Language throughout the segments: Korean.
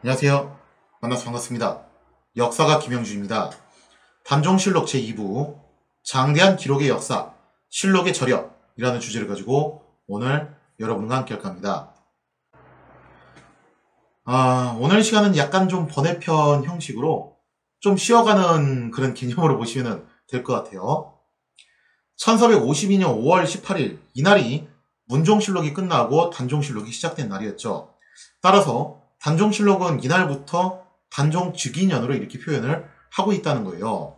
안녕하세요. 만나서 반갑습니다. 역사가 김영주입니다. 단종실록 제2부 장대한 기록의 역사, 실록의 저력이라는 주제를 가지고 오늘 여러분과 함께 할까 합니다. 오늘 시간은 약간 좀 번외편 형식으로 좀 쉬어가는 그런 개념으로 보시면 될 것 같아요. 1452년 5월 18일 이날이 문종실록이 끝나고 단종실록이 시작된 날이었죠. 따라서 단종실록은 이날부터 단종즉위년으로 이렇게 표현을 하고 있다는 거예요.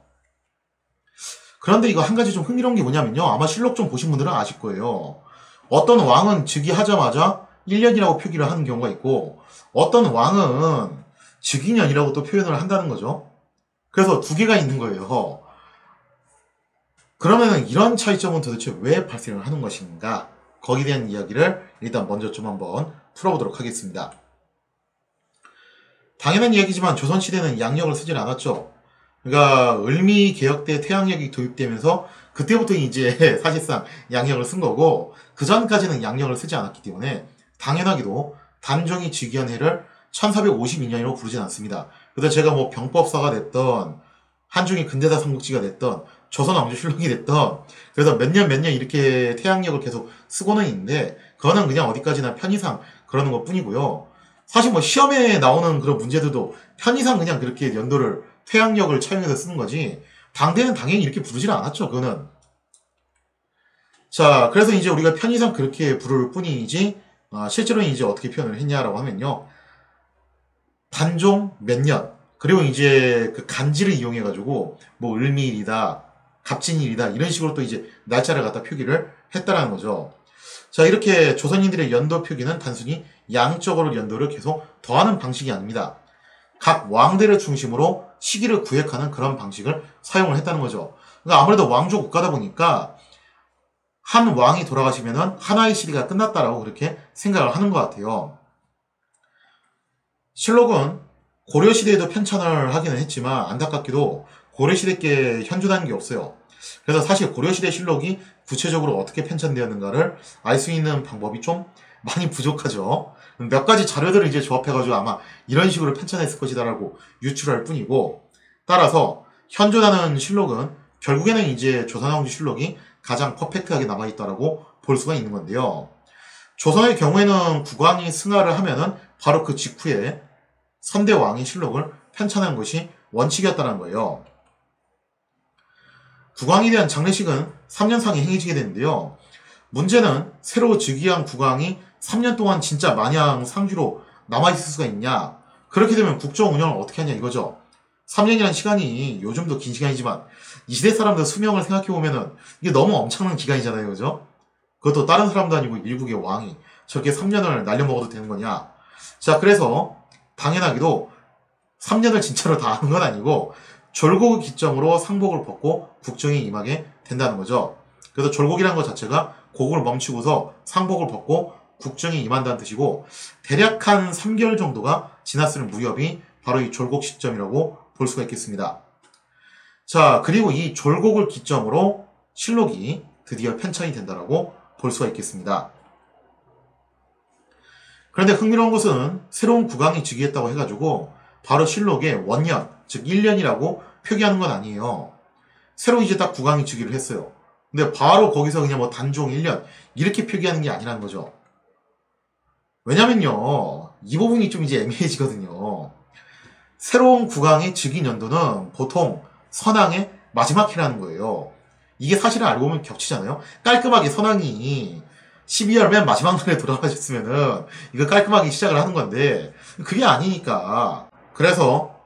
그런데 이거 한 가지 좀 흥미로운 게 뭐냐면요. 아마 실록 좀 보신 분들은 아실 거예요. 어떤 왕은 즉위하자마자 1년이라고 표기를 하는 경우가 있고 어떤 왕은 즉위년이라고 또 표현을 한다는 거죠. 그래서 두 개가 있는 거예요. 그러면 이런 차이점은 도대체 왜 발생을 하는 것인가? 거기에 대한 이야기를 일단 먼저 좀 한번 풀어보도록 하겠습니다. 당연한 이야기지만 조선시대는 양력을 쓰질 않았죠. 그러니까 을미개혁 때 태양력이 도입되면서 그때부터 이제 사실상 양력을 쓴 거고 그 전까지는 양력을 쓰지 않았기 때문에 당연하게도 단종이 즉위한 해를 1452년이라고 부르진 않습니다. 그래서 제가 뭐 병법사가 됐던 한중의 근대사 삼국지가 됐던 조선왕조실록이 됐던 그래서 몇 년 이렇게 태양력을 계속 쓰고는 있는데 그거는 그냥 어디까지나 편의상 그러는 것 뿐이고요. 사실 뭐 시험에 나오는 그런 문제들도 편의상 그냥 그렇게 연도를 태양력을 차용해서 쓰는 거지 당대는 당연히 이렇게 부르질 않았죠. 그거는. 자, 그래서 이제 우리가 편의상 그렇게 부를 뿐이지 실제로는 이제 어떻게 표현을 했냐라고 하면요. 단종 몇 년, 그리고 이제 그 간지를 이용해가지고 뭐 을미일이다, 갑진일이다 이런 식으로 또 이제 날짜를 갖다 표기를 했다라는 거죠. 자, 이렇게 조선인들의 연도 표기는 단순히 양적으로 연도를 계속 더하는 방식이 아닙니다. 각 왕들을 중심으로 시기를 구획하는 그런 방식을 사용을 했다는 거죠. 그러니까 아무래도 왕조 국가다 보니까 한 왕이 돌아가시면은 하나의 시대가 끝났다라고 그렇게 생각을 하는 것 같아요. 실록은 고려시대에도 편찬을 하기는 했지만 안타깝게도 고려시대 께 현존하는 게 없어요. 그래서 사실 고려시대 실록이 구체적으로 어떻게 편찬되었는가를 알 수 있는 방법이 좀 많이 부족하죠. 몇 가지 자료들을 이제 조합해가지고 아마 이런 식으로 편찬했을 것이다라고 유출할 뿐이고 따라서 현존하는 실록은 결국에는 이제 조선왕조 실록이 가장 퍼펙트하게 남아있다라고 볼 수가 있는 건데요. 조선의 경우에는 국왕이 승하를 하면은 바로 그 직후에 선대왕이 실록을 편찬한 것이 원칙이었다는 거예요. 국왕에 대한 장례식은 3년상에 행해지게 되는데요. 문제는 새로 즉위한 국왕이 3년 동안 진짜 마냥 상주로 남아있을 수가 있냐? 그렇게 되면 국정 운영을 어떻게 하냐 이거죠. 3년이라는 시간이 요즘도 긴 시간이지만 이 시대 사람들 수명을 생각해보면은 이게 너무 엄청난 기간이잖아요. 그죠? 그것도 다른 사람도 아니고 일국의 왕이 저렇게 3년을 날려먹어도 되는 거냐? 자, 그래서 당연하게도 3년을 진짜로 다 하는 건 아니고 졸곡을 기점으로 상복을 벗고 국정에 임하게 된다는 거죠. 그래서 졸곡이라는 것 자체가 곡을 멈추고서 상복을 벗고 국정에 임한다는 뜻이고 대략 한 3개월 정도가 지났을 무렵이 바로 이 졸곡 시점이라고 볼 수가 있겠습니다. 자, 그리고 이 졸곡을 기점으로 실록이 드디어 편찬이 된다라고 볼 수가 있겠습니다. 그런데 흥미로운 것은 새로운 국왕이 즉위했다고 해가지고 바로 실록에 원년, 즉 1년이라고 표기하는 건 아니에요. 새로 이제 딱 국왕이 즉위를 했어요. 근데 바로 거기서 그냥 뭐 단종 1년 이렇게 표기하는 게 아니라는 거죠. 왜냐면요. 이 부분이 좀 이제 애매해지거든요. 새로운 국왕의 즉위 연도는 보통 선왕의 마지막 해라는 거예요. 이게 사실은 알고 보면 겹치잖아요. 깔끔하게 선왕이 12월 맨 마지막 날에 돌아가셨으면은 이거 깔끔하게 시작을 하는 건데 그게 아니니까. 그래서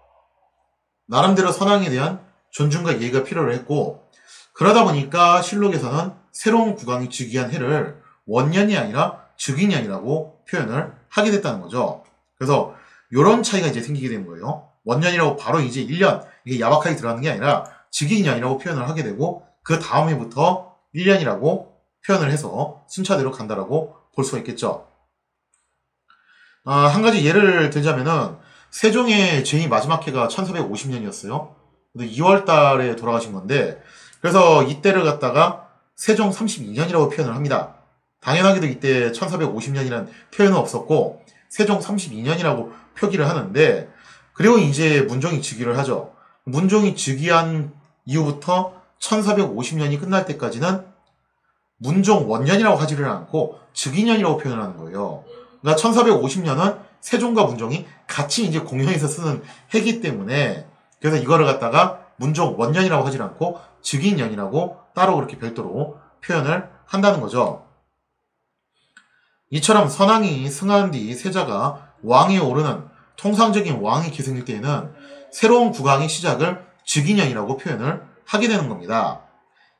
나름대로 선왕에 대한 존중과 예의가 필요로 했고 그러다 보니까 실록에서는 새로운 국왕이 즉위한 해를 원년이 아니라 즉위년이라고 표현을 하게 됐다는 거죠. 그래서 이런 차이가 이제 생기게 되는 거예요. 원년이라고 바로 이제 1년 이게 야박하게 들어가는 게 아니라 즉위년이라고 표현을 하게 되고 그 다음 해부터 1년이라고 표현을 해서 순차대로 간다라고 볼 수가 있겠죠. 한 가지 예를 들자면은 세종의 제2 마지막 해가 1450년이었어요. 근데 2월 달에 돌아가신 건데 그래서 이때를 갖다가 세종 32년이라고 표현을 합니다. 당연하게도 이때 1450년이라는 표현은 없었고 세종 32년이라고 표기를 하는데, 그리고 이제 문종이 즉위를 하죠. 문종이 즉위한 이후부터 1450년이 끝날 때까지는 문종 원년이라고 하지를 않고 즉위년이라고 표현을 하는 거예요. 그러니까 1450년은 세종과 문종이 같이 이제 공영에서 쓰는 해기 때문에, 그래서 이거를 갖다가 문종 원년이라고 하지 않고 즉위년이라고 따로 그렇게 별도로 표현을 한다는 거죠. 이처럼 선왕이 승한 뒤 세자가 왕위에 오르는 통상적인 왕위 계승일 때에는 새로운 국왕의 시작을 즉위년이라고 표현을 하게 되는 겁니다.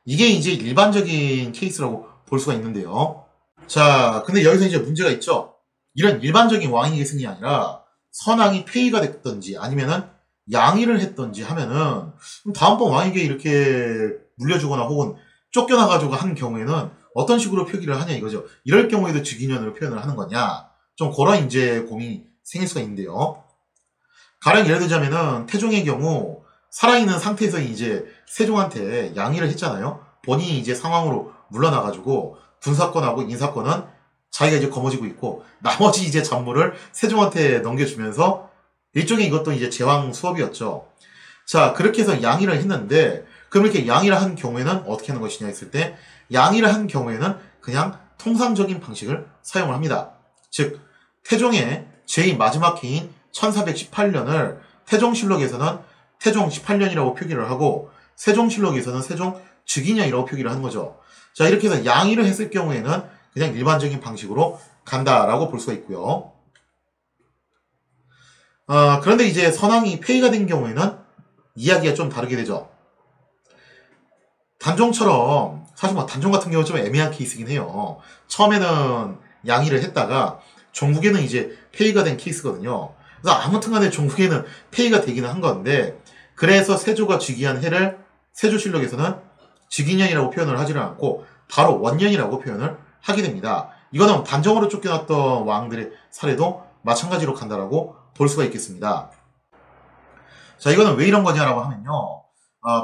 이게 이제 일반적인 케이스라고 볼 수가 있는데요. 자, 근데 여기서 이제 문제가 있죠. 이런 일반적인 왕위 계승이 아니라 선왕이 폐위가 됐던지 아니면은 양위를 했던지 하면은 다음번 왕에게 이렇게 물려주거나 혹은 쫓겨나가지고 한 경우에는 어떤 식으로 표기를 하냐 이거죠. 이럴 경우에도 즉위년으로 표현을 하는 거냐. 좀 그런 이제 고민이 생길 수가 있는데요. 가령 예를 들자면은 태종의 경우 살아있는 상태에서 이제 세종한테 양위를 했잖아요. 본인이 이제 상황으로 물러나가지고 군사권하고 인사권은 자기가 이제 거머쥐고 있고 나머지 이제 잡무를 세종한테 넘겨주면서 일종의 이것도 이제 제왕 수업이었죠. 자, 그렇게 해서 양위를 했는데 그럼 이렇게 양위를 한 경우에는 어떻게 하는 것이냐 했을 때 양위를 한 경우에는 그냥 통상적인 방식을 사용을 합니다. 즉 태종의 제2 마지막 해인 1418년을 태종실록에서는 태종 18년이라고 표기를 하고 세종실록에서는 세종 즉위년이라고 표기를 하는 거죠. 자, 이렇게 해서 양위를 했을 경우에는 그냥 일반적인 방식으로 간다라고 볼 수가 있고요. 그런데 이제 선왕이 폐위가 된 경우에는 이야기가 좀 다르게 되죠. 단종처럼 사실 뭐 단종 같은 경우는 좀 애매한 케이스긴 해요. 처음에는 양위를 했다가 종국에는 이제 폐위가 된 케이스거든요. 그래서 아무튼 간에 종국에는 폐위가 되기는 한 건데 그래서 세조가 즉위한 해를 세조실록에서는 즉위년이라고 표현을 하지는 않고 바로 원년이라고 표현을 하게 됩니다. 이거는 단종으로 쫓겨났던 왕들의 사례도 마찬가지로 간다라고 볼 수가 있겠습니다. 자, 이거는 왜 이런 거냐라고 하면요.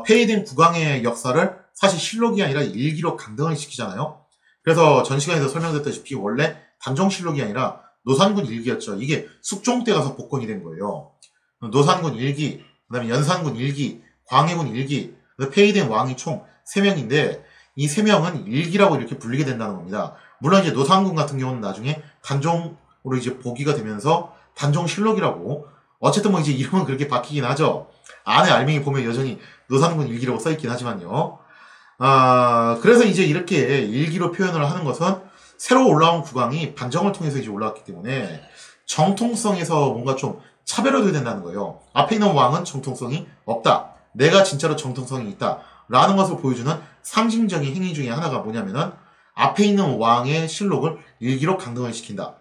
폐위된 국왕의 역사를 사실 실록이 아니라 일기로 강등을 시키잖아요. 그래서 전 시간에서 설명드렸다시피 원래 단종실록이 아니라 노산군 일기였죠. 이게 숙종 때 가서 복권이 된 거예요. 노산군 일기, 그 다음에 연산군 일기, 광해군 일기, 폐위된 왕이 총 3명인데 이 3명은 일기라고 이렇게 불리게 된다는 겁니다. 물론 이제 노산군 같은 경우는 나중에 단종으로 이제 보기가 되면서 단종실록이라고 어쨌든 뭐 이제 이름은 그렇게 바뀌긴 하죠. 안에 알맹이 보면 여전히 노산군 일기라고 써있긴 하지만요. 그래서 이제 이렇게 일기로 표현을 하는 것은 새로 올라온 국왕이 반정을 통해서 이제 올라왔기 때문에 정통성에서 뭔가 좀 차별화돼야 된다는 거예요. 앞에 있는 왕은 정통성이 없다. 내가 진짜로 정통성이 있다. 라는 것을 보여주는 상징적인 행위 중에 하나가 뭐냐면은 앞에 있는 왕의 실록을 일기로 강등을 시킨다.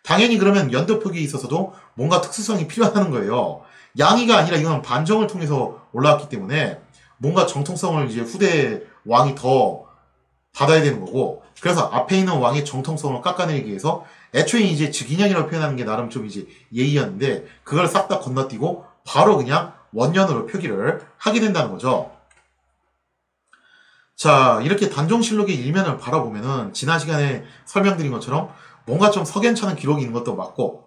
당연히 그러면 연도표기에 있어서도 뭔가 특수성이 필요하다는 거예요. 양위가 아니라 이건 반정을 통해서 올라왔기 때문에 뭔가 정통성을 이제 후대 왕이 더 받아야 되는 거고, 그래서 앞에 있는 왕의 정통성을 깎아내리기 위해서 애초에 이제 즉위년이라고 표현하는 게 나름 좀 이제 예의였는데 그걸 싹 다 건너뛰고 바로 그냥 원년으로 표기를 하게 된다는 거죠. 자, 이렇게 단종실록의 일면을 바라보면은 지난 시간에 설명드린 것처럼 뭔가 좀 석연찮은 기록이 있는 것도 맞고,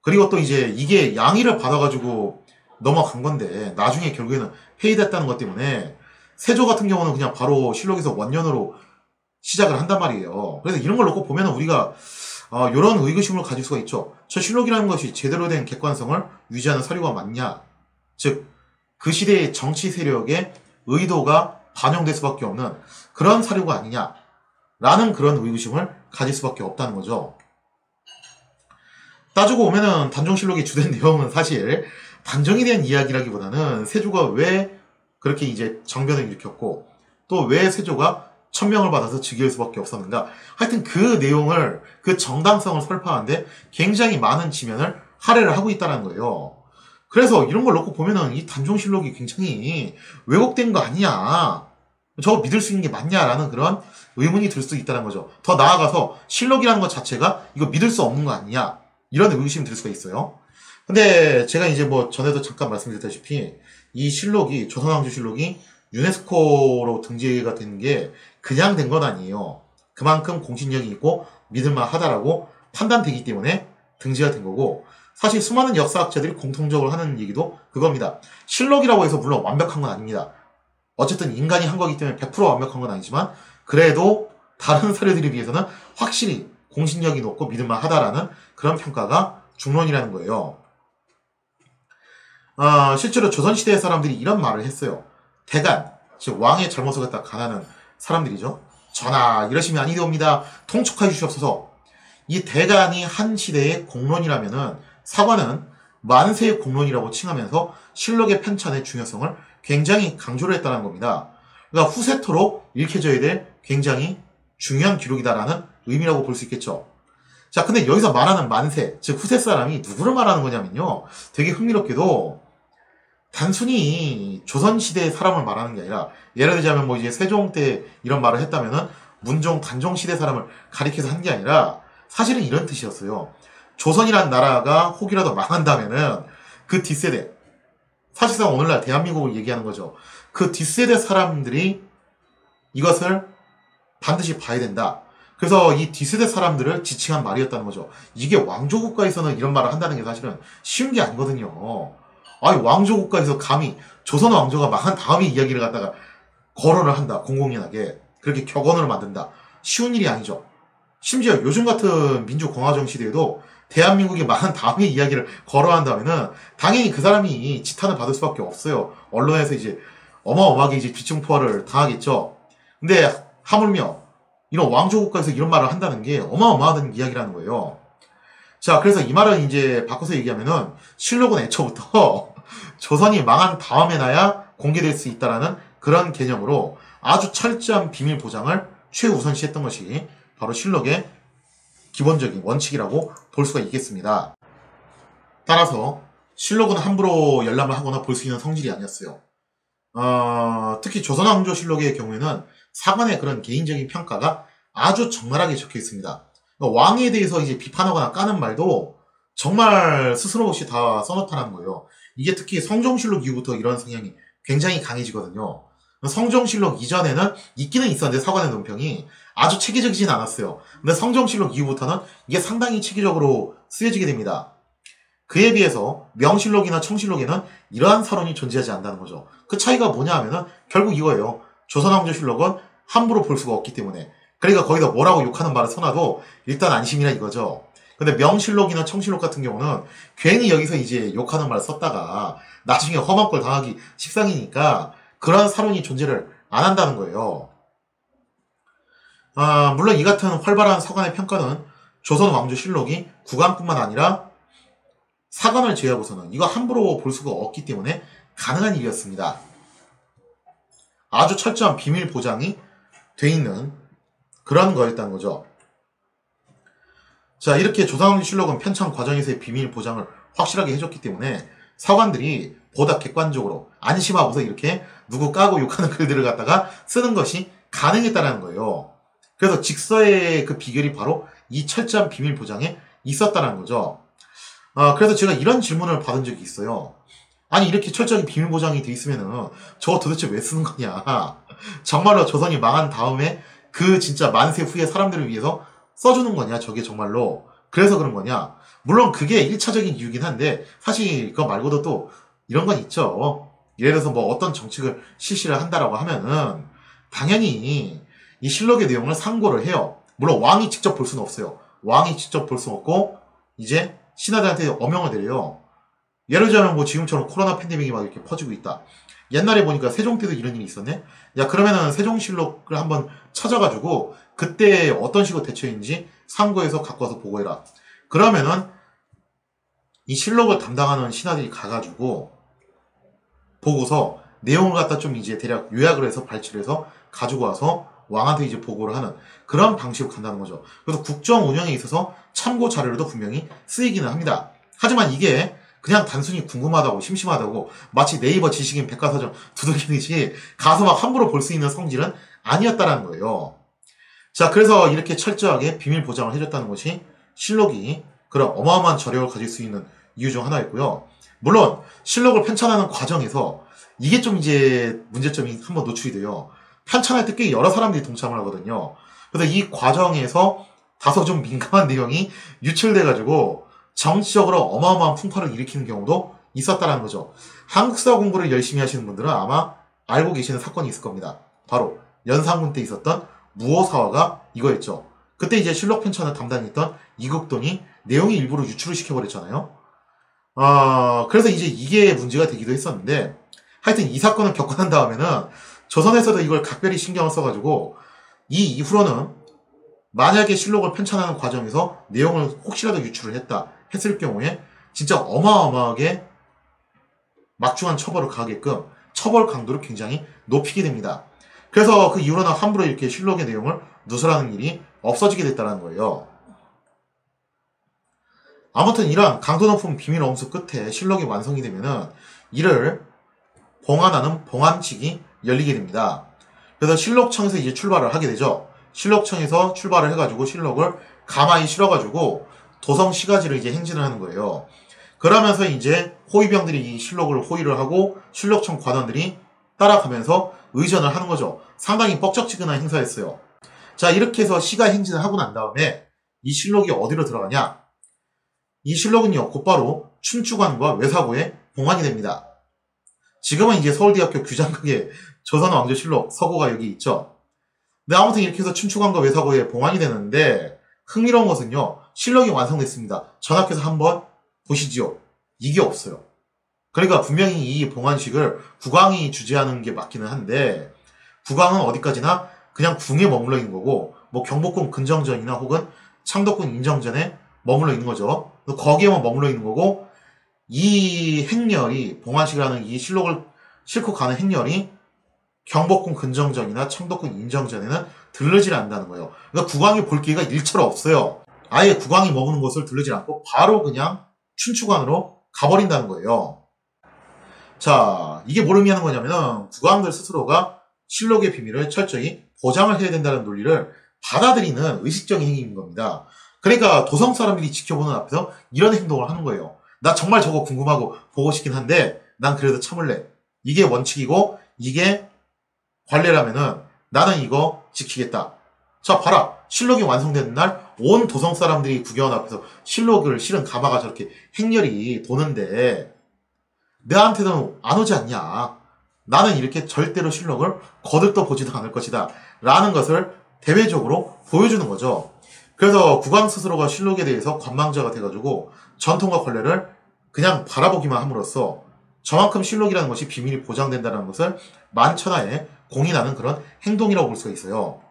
그리고 또 이제 이게 양위를 받아가지고 넘어간 건데 나중에 결국에는 폐위됐다는 것 때문에 세조 같은 경우는 그냥 바로 실록에서 원년으로 시작을 한단 말이에요. 그래서 이런 걸 놓고 보면은 우리가 이런 의구심을 가질 수가 있죠. 저 실록이라는 것이 제대로 된 객관성을 유지하는 서류가 맞냐? 즉, 그 시대의 정치 세력의 의도가 반영될 수밖에 없는 그런 사료가 아니냐? 라는 그런 의구심을 가질 수밖에 없다는 거죠. 따지고 보면은 단종실록의 주된 내용은 사실 단종에 대한 이야기라기보다는 세조가 왜 그렇게 이제 정변을 일으켰고 또 왜 세조가 천명을 받아서 즉위할 수밖에 없었는가. 하여튼 그 내용을, 그 정당성을 설파하는데 굉장히 많은 지면을 할애를 하고 있다는 거예요. 그래서 이런 걸 놓고 보면은 이 단종실록이 굉장히 왜곡된 거 아니냐, 저거 믿을 수 있는 게 맞냐라는 그런 의문이 들 수도 있다는 거죠. 더 나아가서 실록이라는 것 자체가 이거 믿을 수 없는 거 아니냐, 이런 의구심이 들 수가 있어요. 근데 제가 이제 뭐 전에도 잠깐 말씀드렸다시피 이 실록이, 조선왕조실록이 유네스코로 등재가 된 게 그냥 된 건 아니에요. 그만큼 공신력이 있고 믿을만 하다라고 판단되기 때문에 등재가 된 거고, 사실 수많은 역사학자들이 공통적으로 하는 얘기도 그겁니다. 실록이라고 해서 물론 완벽한 건 아닙니다. 어쨌든 인간이 한 거기 때문에 100% 완벽한 건 아니지만 그래도 다른 사료들에 비해서는 확실히 공신력이 높고 믿을만 하다라는 그런 평가가 중론이라는 거예요. 실제로 조선시대의 사람들이 이런 말을 했어요. 대간, 즉 왕의 잘못을 갖다 간하는 사람들이죠. 전하 이러시면 아니되옵니다. 통촉하여 주시옵소서. 이 대간이 한 시대의 공론이라면은 사관은 만세의 공론이라고 칭하면서 실록의 편찬의 중요성을 굉장히 강조를 했다는 겁니다. 그러니까 후세토록 읽혀져야 될 굉장히 중요한 기록이다라는 의미라고 볼 수 있겠죠. 자, 근데 여기서 말하는 만세, 즉 후세 사람이 누구를 말하는 거냐면요. 되게 흥미롭게도 단순히 조선시대의 사람을 말하는 게 아니라 예를 들자면 뭐 이제 세종 때 이런 말을 했다면은 문종, 단종 시대 사람을 가리켜서 한 게 아니라 사실은 이런 뜻이었어요. 조선이란 나라가 혹이라도 망한다면은 그 뒷세대, 사실상 오늘날 대한민국을 얘기하는 거죠. 그 뒷세대 사람들이 이것을 반드시 봐야 된다. 그래서 이 뒷세대 사람들을 지칭한 말이었다는 거죠. 이게 왕조국가에서는 이런 말을 한다는 게 사실은 쉬운 게 아니거든요. 아니 왕조국가에서 감히 조선 왕조가 망한 다음에 이야기를 갖다가 거론을 한다. 공공연하게. 그렇게 격언을 만든다. 쉬운 일이 아니죠. 심지어 요즘 같은 민주공화정 시대에도 대한민국이 망한 다음에 이야기를 거론한다면은 당연히 그 사람이 지탄을 받을 수밖에 없어요. 언론에서 이제 어마어마하게 이제 비중포화를 당하겠죠. 근데 하물며 이런 왕조국가에서 이런 말을 한다는 게 어마어마하다는 이야기라는 거예요. 자, 그래서 이 말은 이제 바꿔서 얘기하면은 실록은 애초부터 조선이 망한 다음에 나야 공개될 수 있다라는 그런 개념으로 아주 철저한 비밀 보장을 최우선시했던 것이 바로 실록의 기본적인 원칙이라고 볼 수가 있겠습니다. 따라서 실록은 함부로 열람을 하거나 볼 수 있는 성질이 아니었어요. 특히 조선왕조실록의 경우에는 사관의 그런 개인적인 평가가 아주 적나라하게 적혀 있습니다. 왕에 대해서 이제 비판하거나 까는 말도 정말 스스럼 없이 다 써놓다는 거예요. 이게 특히 성종실록 이후부터 이런 성향이 굉장히 강해지거든요. 성종실록 이전에는 있기는 있었는데 사관의 논평이 아주 체계적이진 않았어요. 근데 성종실록 이후부터는 이게 상당히 체계적으로 쓰여지게 됩니다. 그에 비해서 명실록이나 청실록에는 이러한 사론이 존재하지 않는다는 거죠. 그 차이가 뭐냐 하면은 결국 이거예요. 조선왕조실록은 함부로 볼 수가 없기 때문에. 그러니까 거기다 뭐라고 욕하는 말을 써놔도 일단 안심이라 이거죠. 근데 명실록이나 청실록 같은 경우는 괜히 여기서 이제 욕하는 말을 썼다가 나중에 험한 꼴 당하기 십상이니까 그러한 사론이 존재를 안 한다는 거예요. 물론 이 같은 활발한 사관의 평가는 조선왕조실록이 국왕뿐만 아니라 사관을 제외하고서는 이거 함부로 볼 수가 없기 때문에 가능한 일이었습니다. 아주 철저한 비밀 보장이 돼 있는 그런 거였다는 거죠. 자, 이렇게 조선왕조실록은 편찬 과정에서의 비밀 보장을 확실하게 해줬기 때문에 사관들이 보다 객관적으로 안심하고서 이렇게 누구 까고 욕하는 글들을 갖다가 쓰는 것이 가능했다는 거예요. 그래서 직서의 그 비결이 바로 이 철저한 비밀 보장에 있었다는 거죠. 그래서 제가 이런 질문을 받은 적이 있어요. 아니 이렇게 철저하게 비밀 보장이 돼 있으면은 저거 도대체 왜 쓰는 거냐. 정말로 조선이 망한 다음에 그 진짜 만세 후에 사람들을 위해서 써주는 거냐 저게 정말로. 그래서 그런 거냐. 물론 그게 1차적인 이유긴 한데 사실 그거 말고도 또 이런 건 있죠. 예를 들어서 뭐 어떤 정책을 실시를 한다라고 하면은 당연히 이 실록의 내용을 상고를 해요. 물론 왕이 직접 볼 수는 없어요. 왕이 직접 볼 수는 없고 이제 신하들한테 어명을 내려요. 예를 들자면 뭐 지금처럼 코로나 팬데믹이 막 이렇게 퍼지고 있다. 옛날에 보니까 세종 때도 이런 일이 있었네. 야 그러면은 세종실록을 한번 찾아가지고 그때 어떤 식으로 대처했는지 상고해서 갖고 와서 보고해라. 그러면은 이 실록을 담당하는 신하들이 가가지고 보고서 내용을 갖다 좀 이제 대략 요약을 해서 발췌를 해서 가지고 와서 왕한테 이제 보고를 하는 그런 방식으로 간다는 거죠. 그래서 국정 운영에 있어서 참고 자료로도 분명히 쓰이기는 합니다. 하지만 이게 그냥 단순히 궁금하다고 심심하다고 마치 네이버 지식인 백과사전 두들기듯이 가서 막 함부로 볼 수 있는 성질은 아니었다라는 거예요. 자, 그래서 이렇게 철저하게 비밀 보장을 해줬다는 것이 실록이 그런 어마어마한 저력을 가질 수 있는 이유 중 하나였고요. 물론 실록을 편찬하는 과정에서 이게 좀 이제 문제점이 한번 노출이 돼요. 편찬할 때 꽤 여러 사람들이 동참을 하거든요. 그래서 이 과정에서 다소 좀 민감한 내용이 유출돼가지고 정치적으로 어마어마한 풍파를 일으키는 경우도 있었다는 거죠. 한국사 공부를 열심히 하시는 분들은 아마 알고 계시는 사건이 있을 겁니다. 바로 연산군 때 있었던 무오사화가 이거였죠. 그때 이제 실록 편찬을 담당했던 이국돈이 내용이 일부러 유출을 시켜버렸잖아요. 그래서 이제 이게 문제가 되기도 했었는데, 하여튼 이 사건을 겪고 난 다음에는 조선에서도 이걸 각별히 신경을 써가지고 이 이후로는 만약에 실록을 편찬하는 과정에서 내용을 혹시라도 유출을 했을 경우에 진짜 어마어마하게 막중한 처벌을 가하게끔 처벌 강도를 굉장히 높이게 됩니다. 그래서 그 이후로는 함부로 이렇게 실록의 내용을 누설하는 일이 없어지게 됐다는 거예요. 아무튼 이런 강도 높은 비밀 엄수 끝에 실록이 완성이 되면은 이를 봉안하는 봉안식이 열리게 됩니다. 그래서 실록청에서 이제 출발을 하게 되죠. 실록청에서 출발을 해가지고 실록을 가마에 실어가지고 도성 시가지를 이제 행진을 하는 거예요. 그러면서 이제 호위병들이 이 실록을 호위를 하고 실록청 관원들이 따라가면서 의전을 하는 거죠. 상당히 뻑적지근한 행사였어요. 자, 이렇게 해서 시가 행진을 하고 난 다음에 이 실록이 어디로 들어가냐? 이 실록은요, 곧바로 춘추관과 외사고에 봉안이 됩니다. 지금은 이제 서울대학교 규장각에 조선왕조실록 서고가 여기 있죠. 근데 아무튼 이렇게 해서 춘추관과 외사고에 봉안이 되는데 흥미로운 것은요, 실록이 완성됐습니다. 전학해서 한번 보시지요. 이게 없어요. 그러니까 분명히 이 봉안식을 국왕이 주재하는 게 맞기는 한데 국왕은 어디까지나 그냥 궁에 머물러 있는 거고 뭐 경복궁 근정전이나 혹은 창덕궁 인정전에 머물러 있는 거죠. 거기에만 머물러 있는 거고 이 행렬이 봉안식이라는 이 실록을 싣고 가는 행렬이 경복궁 근정전이나 창덕궁 인정전에는 들르질 않는다는 거예요. 그러니까 국왕이 볼 기회가 일처럼 없어요. 아예 국왕이 머무는 곳을 들르질 않고 바로 그냥 춘추관으로 가버린다는 거예요. 자, 이게 뭘 의미하는 거냐면은 국왕들 스스로가 실록의 비밀을 철저히 보장을 해야 된다는 논리를 받아들이는 의식적인 행위인 겁니다. 그러니까 도성 사람들이 지켜보는 앞에서 이런 행동을 하는 거예요. 나 정말 저거 궁금하고 보고 싶긴 한데 난 그래도 참을래. 이게 원칙이고 이게 관례라면은 나는 이거 지키겠다. 자, 봐라. 실록이 완성되는 날 온 도성 사람들이 구경원 앞에서 실록을 실은 가마가 저렇게 행렬이 도는데 내한테는 안 오지 않냐. 나는 이렇게 절대로 실록을 거들떠 보지도 않을 것이다. 라는 것을 대외적으로 보여주는 거죠. 그래서 국왕 스스로가 실록에 대해서 관망자가 돼가지고 전통과 관례를 그냥 바라보기만 함으로써 저만큼 실록이라는 것이 비밀이 보장된다는 것을 만천하에 공인하는 그런 행동이라고 볼 수가 있어요.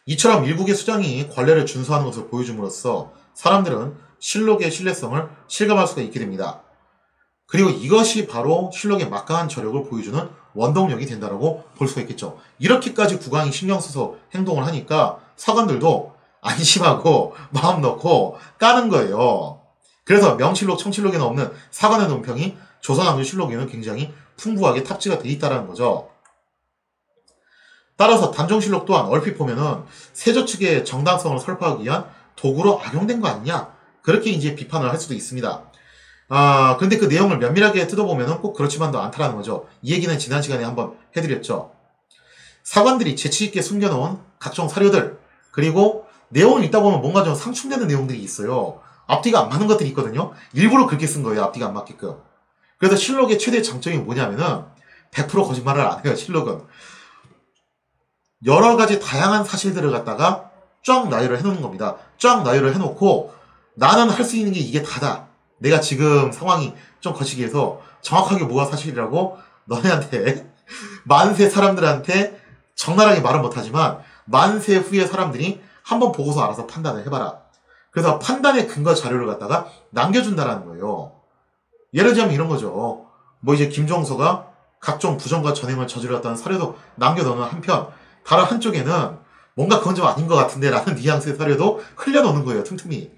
이처럼 일국의 수장이 관례를 준수하는 것을 보여줌으로써 사람들은 실록의 신뢰성을 실감할 수가 있게 됩니다. 그리고 이것이 바로 실록의 막강한 저력을 보여주는 원동력이 된다고 볼 수가 있겠죠. 이렇게까지 국왕이 신경 써서 행동을 하니까 사관들도 안심하고 마음 놓고 까는 거예요. 그래서 명실록, 청실록에는 없는 사관의 논평이 조선왕조실록에는 굉장히 풍부하게 탑재가 돼 있다는 거죠. 따라서 단종실록 또한 얼핏 보면은 세조 측의 정당성을 설파하기 위한 도구로 악용된 거 아니냐? 그렇게 이제 비판을 할 수도 있습니다. 근데 그 내용을 면밀하게 뜯어보면은 꼭 그렇지만도 않다라는 거죠. 이 얘기는 지난 시간에 한번 해드렸죠. 사관들이 재치있게 숨겨놓은 각종 사료들, 그리고 내용을 읽다 보면 뭔가 좀 상충되는 내용들이 있어요. 앞뒤가 안 맞는 것들이 있거든요. 일부러 그렇게 쓴 거예요. 앞뒤가 안 맞게끔. 그래서 실록의 최대 장점이 뭐냐면은 100% 거짓말을 안 해요. 실록은. 여러 가지 다양한 사실들을 갖다가 쫙 나열을 해놓는 겁니다. 쫙 나열을 해놓고 나는 할 수 있는 게 이게 다다. 내가 지금 상황이 좀 거시기 해서 정확하게 뭐가 사실이라고 너네한테 만세 사람들한테 적나라하게 말은 못하지만 만세 후에 사람들이 한번 보고서 알아서 판단을 해봐라. 그래서 판단의 근거 자료를 갖다가 남겨준다라는 거예요. 예를 들자면 이런 거죠. 뭐 이제 김종서가 각종 부정과 전행을 저질렀다는 사료도 남겨놓는 한편 다른 한쪽에는 뭔가 그건 좀 아닌 것 같은데 라는 뉘앙스의 사료도 흘려놓는 거예요. 틈틈이.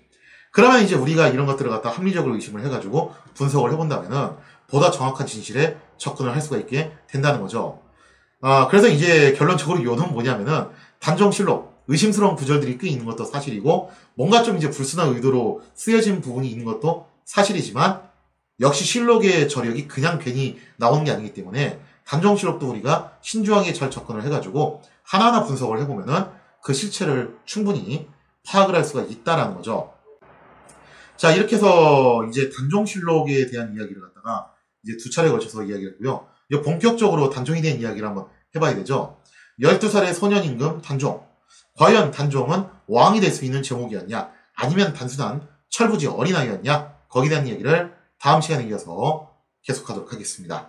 그러면 이제 우리가 이런 것들을 갖다 합리적으로 의심을 해가지고 분석을 해본다면은 보다 정확한 진실에 접근을 할 수가 있게 된다는 거죠. 그래서 이제 결론적으로 요는 뭐냐면은 단종실록, 의심스러운 구절들이 꽤 있는 것도 사실이고 뭔가 좀 이제 불순한 의도로 쓰여진 부분이 있는 것도 사실이지만 역시 실록의 저력이 그냥 괜히 나오는 게 아니기 때문에 단종실록도 우리가 신중하게 잘 접근을 해가지고 하나하나 분석을 해보면은 그 실체를 충분히 파악을 할 수가 있다라는 거죠. 자, 이렇게 해서 이제 단종실록에 대한 이야기를 갖다가 이제 두 차례 걸쳐서 이야기를 했고요. 이제 본격적으로 단종에 대한 이야기를 한번 해봐야 되죠. 12살의 소년임금 단종. 과연 단종은 왕이 될 수 있는 제목이었냐? 아니면 단순한 철부지 어린아이였냐? 거기에 대한 이야기를 다음 시간에 이어서 계속하도록 하겠습니다.